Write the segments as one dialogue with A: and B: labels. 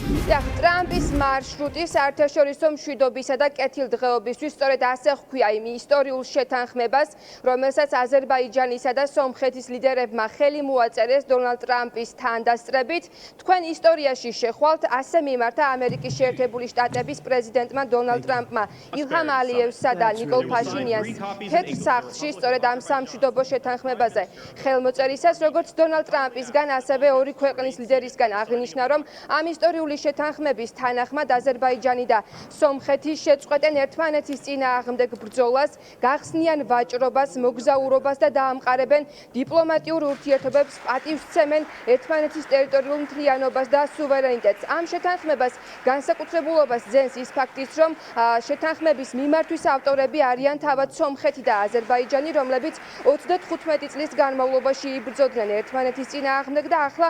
A: ტრამპის მარშრუტი საერთაშორისო მშვიდობისა და კეთილდღეობისთვის სწორედ ასე ჰქვია იმ ისტორიულ შეთანხმებას, რომელსაც აზერბაიჯანისა და სომხეთის ლიდერებმა ხელი მოაწერეს დონალდ ტრამპის თანდასწრებით. თქვენ ისტორიაში შეხვალთ, ასე მიმართა ამერიკის შეერთებული შტატების პრეზიდენტმა დონალდ ტრამპმა ილჰამ ალიევსა და ნიკოლ ფაშინიანს თეთრ სახლში სწორედ ამ სამშვიდობო შეთანხმებაზე ხელმოწერისას, როგორც დონალდ ტრამპისგან, ასევე ორი ქვეყნის ლიდერისგან აღინიშნა, რომ ამ ისტორიული შეთანხმების თანახმად აზერბაიჯანი და სომხეთი შეწყვეტენ ერთმანეთის წინააღმდეგ ბრძოლას, გახსნიან ვაჭრობას, მოგზაურობას და დაამყარებენ დიპლომატიურ ურთიერთობებს, პატივსცემენ ერთმანეთის ტერიტორიულ მთლიანობას და სუვერენიტეტს. ამ შეთანხმებას განსაკუთრებულობას ძენს ის ფაქტიც, რომ შეთანხმების მიმართვის ავტორები არიან თავად სომხეთი და აზერბაიჯანი, რომლებიც 35 წლის განმავლობაში იბრძოდნენ ერთმანეთის წინააღმდეგ და ახლა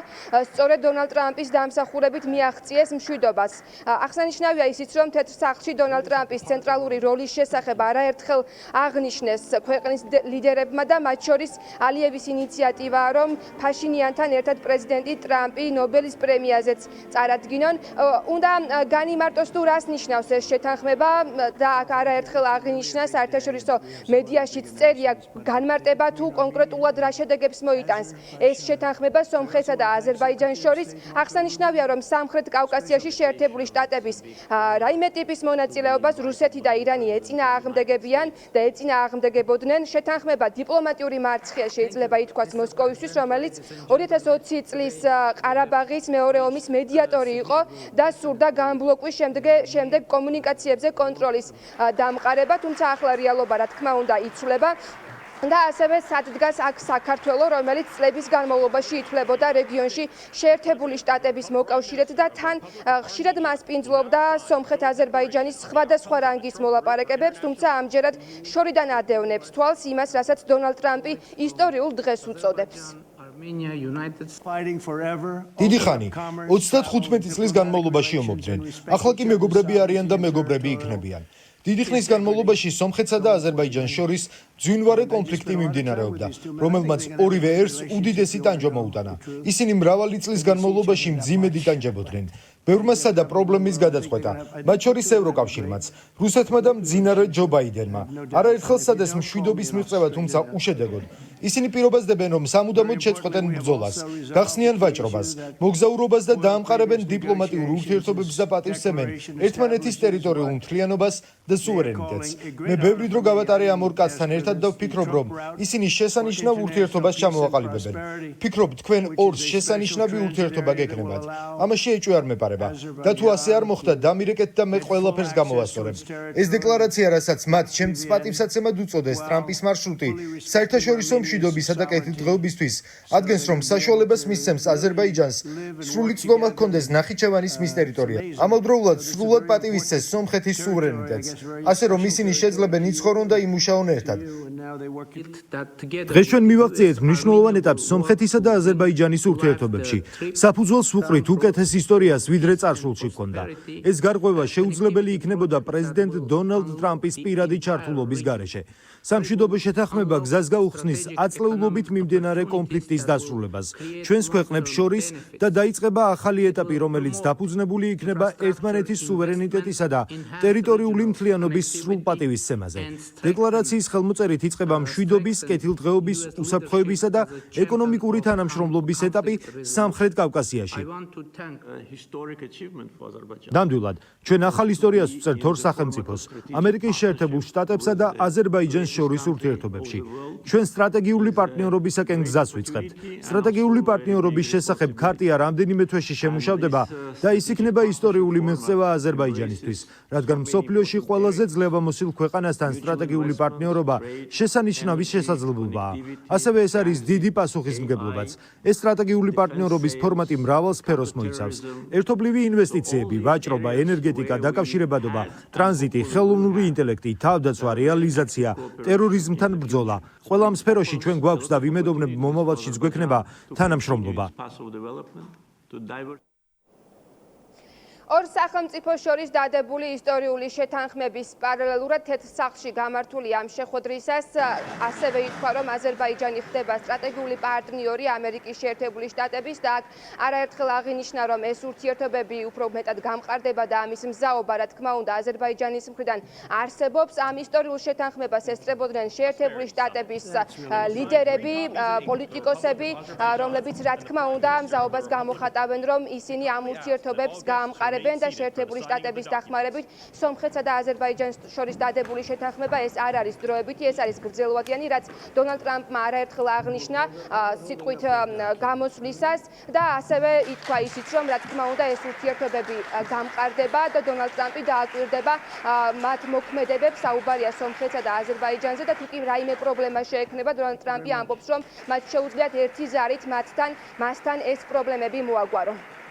A: სწორედ დონალდ ტრამპის დამსახურებით მიაღწიეს მშვიდობას. აღსანიშნავია ისიც, რომ თეთრ სახლში დონალდ ტრამპის ცენტრალური როლის შესახებ არაერთხელ აღნიშნეს ქვეყნის ლიდერებმა და მათ შორის ალიევის ინიციატივაა, რომ ფაშინიანთან ერთად პრეზიდენტი ტრამპი ნობელის პრემიაზეც წარადგინონ. უნდა განიმარტოს თუ რას ნიშნავს ეს შეთანხმება და აქ არაერთხელ აღინიშნა საერთაშორისო მედიაშიც წერია განმარტება თუ კონკრეტულად რა შედეგებს მოიტანს ეს შეთანხმება სომხეთსა და აზერბაიჯანს შორის. აღსანიშნავია, რომ სამხრეთ კავკასიაში შეერთებული შტატების რაიმე ტიპის მონაწილეობას რუსეთი და ირანი ეწინააღმდეგებიან და ეწინააღმდეგებოდნენ. შეთანხმება დიპლომატიური მარცხია შეიძლება ითქვას მოსკოვისთვის, რომელიც 2020 წლის ყარაბაღის მეორე ომის მედიატორი იყო და სურდა განბლოკვის შემდეგ კომუნიკაციებზე კონტროლის დამყარება, თუმცა ახლა რეალობა რა თქმა უნდა იცვლება. და ასევე სადგას აქ საქართველო, რომელიც წლების განმავლობაში ითვლებოდა რეგიონში შეერთებული შტატების მოკავშირედ და თან ხშირად მასპინძლობდა სომხეთ-აზერბაიჯანის სხვადასხვა რანგის მოლაპარაკებებს, თუმცა ამჯერად შორიდან ადევნებს თვალს იმას, რასაც დონალდ ტრამპი ისტორიულ დღეს უწოდებს.
B: დიდი ხანი 35 წლის განმავლობაში ომობდნენ. ახლა კი მეგობრები არიან და მეგობრები იქნებიან. დიდი ხნის განმავლობაში სომხეთსა და აზერბაიჯანს შორის ძვინვარე კონფლიქტი მიმდინარეობდა, რომელმაც ორივე ერს უდიდესი ტანჯვა მოუტანა. ისინი მრავალი წლის განმავლობაში მძიმედ იტანჯებოდნენ. ბევრმა სადა პრობლემის გადაწყვეტა, მათ შორის ევროკავშირმაც, რუსეთმა და მძინარე ჯო ბაიდენმა. არაერთხელ სადეს მშვიდობის მიღწევა, თუმცა უშედეგოდ. ისინი პირობასდებენ, რომ სამუდამოდ შეწყვეტენ ბრძოლას, გახსნიან ვაჭრობას, მოგზაურობას და დაამყარებენ დიპლომატიურ ურთიერთობებს და პატივსცემენ ერთმანეთის ტერიტორიულ მთლიანობას და სუვერენიტეტს. მე ბევრი დრო გავატარე ამ ორ კაცთან ერთად და ვფიქრობ, რომ ისინი შესანიშნავ ურთიერთობას ჩამოაყალიბებენ. ვფიქრობ, თქვენ ორს შესანიშნავი ურთიერთობა გექნებათ. ამაში ეჭვი არ მეპარება. და თუ ასე არ მოხდა, დამირეკეთ და მე ყველაფერს გამოვასწორებ. ეს დეკლარაცია, რასაც მათ ჩემს პატივსაცემად უწოდეს ტრამპის მარშრუტი, საერთაშორისო მშვიდობისა და კეთილდღეობისთვის, ადგენს, რომ საშუალებას მისცემს აზერბაიჯანს სრული ცდომა ჰქონდეს ნახიჩევანის მის ტერიტორია. ამავდროულად სრულად პატივისცეს სომხეთის სუვერენიტეტს, ასე რომ ისინი შეძლებენ იცხოვრონ და იმუშაონ ერთად. დღეს ჩვენ მივაღწიეთ მნიშვნელოვან ეტაპს სომხეთისა და აზერბაიჯანის ურთიერთობებში. საფუძველს ვუყრით უკეთეს ისტორიას, ვიდრე წარსულში ჰქონდა. ეს გარღვევა შეუძლებელი იქნებოდა პრეზიდენტ დონალდ ტრამპის პირადი ჩართულობის გარეშე. სამშვიდობო შეთანხმება გზას გაუხსნის აწლეულობით მიმდინარე კონფლიქტის დასრულებას ჩვენს ქვეყნებს შორის და დაიწყება ახალი ეტაპი, რომელიც დაფუძნებული იქნება ერთმანეთის სუვერენიტეტისა და ტერიტორიული მთლიანობის სრულ პატივისცემაზე. დეკლარაციის ხელმოწერით იწყება მშვიდობის, კეთილდღეობის, უსაფრთხოებისა და ეკონომიკური თანამშრომლობის ეტაპი სამხრეთ კავკასიაში. ნამდვილად, ჩვენ ახალ ისტორიას ვწერთ ორ სახელმწიფოს, ამერიკის შეერთებულ შტატებსა და აზერბაიჯანს შორის ურთიერთობებში. ჩვენ სტრატეგიული პარტნიორობისაკენ გზას ვიწყებთ. სტრატეგიული პარტნიორობის შესახებ ქარტია რამდენიმე თვეში შემუშავდება და ის იქნება ისტორიული მიღწევა აზერბაიჯანისთვის, რადგან მსოფლიოში ყველაზე ძლევამოსილ ქვეყანასთან სტრატეგიული პარტნიორობა შესანიშნავი შესაძლებლობაა. ასევე ეს არის დიდი პასუხისმგებლობაც. ეს სტრატეგიული პარტნიორობის ფორმატი მრავალ სფეროს მოიცავს. ერთობლივი ინვესტიციები, ვაჭრობა, ენერგეტიკა, დაკავშირებადობა, ტრანზიტი, ხელოვნური ინტელექტი, თავდაცვა, რეალიზაცია, ტერორიზმთან ბრძოლა. ყველა ამ სფეროში ჩვენ გვაქვს და ვიმედოვნებ მომავალშიც გვექნება თანამშრომლობა.
A: ორ სახელმწიფოს შორის დადებული ისტორიული შეთანხმების პარალელურად თეთრ სახლში გამართული ამ შეხვედრისას ასევე ითქვა, რომ აზერბაიჯანი ხდება სტრატეგიული პარტნიორი ამერიკის შეერთებული შტატების და აქ არაერთხელ აღინიშნა, რომ ეს ურთიერთობები უფრო მეტად გამყარდება და ამის მზაობა, რა თქმა უნდა, აზერბაიჯანის მხრიდან არსებობს. ამ ისტორიულ შეთანხმებას ესწრებოდნენ შეერთებული შტატების ლიდერები, პოლიტიკოსები, რომლებიც რა თქმა უნდა მზაობას გამოხატავენ, რომ ისინი ამ ურთიერთობებს გაამყარებენ და შეერთებული შტატების დახმარებით სომხეთსა და აზერბაიჯანს შორის დადებული შეთანხმება ეს არ არის დროებითი, ეს არის გრძელვადიანი, რაც დონალდ ტრამპმა არაერთხელ აღნიშნა სიტყვით გამოსვლისას და ასევე ითქვა ისიც, რომ რა თქმა უნდა ეს ურთიერთობები გამყარდება და დონალდ ტრამპი დააკვირდება მათ მოქმედებებს, საუბარია სომხეთსა და აზერბაიჯანზე და თუ კი რაიმე პრობლემა შეექმნება, დონალდ ტრამპი ამბობს, რომ მათ შეუძლიათ ერთი ზარით მასთან ეს პრობლემები მოაგვარო.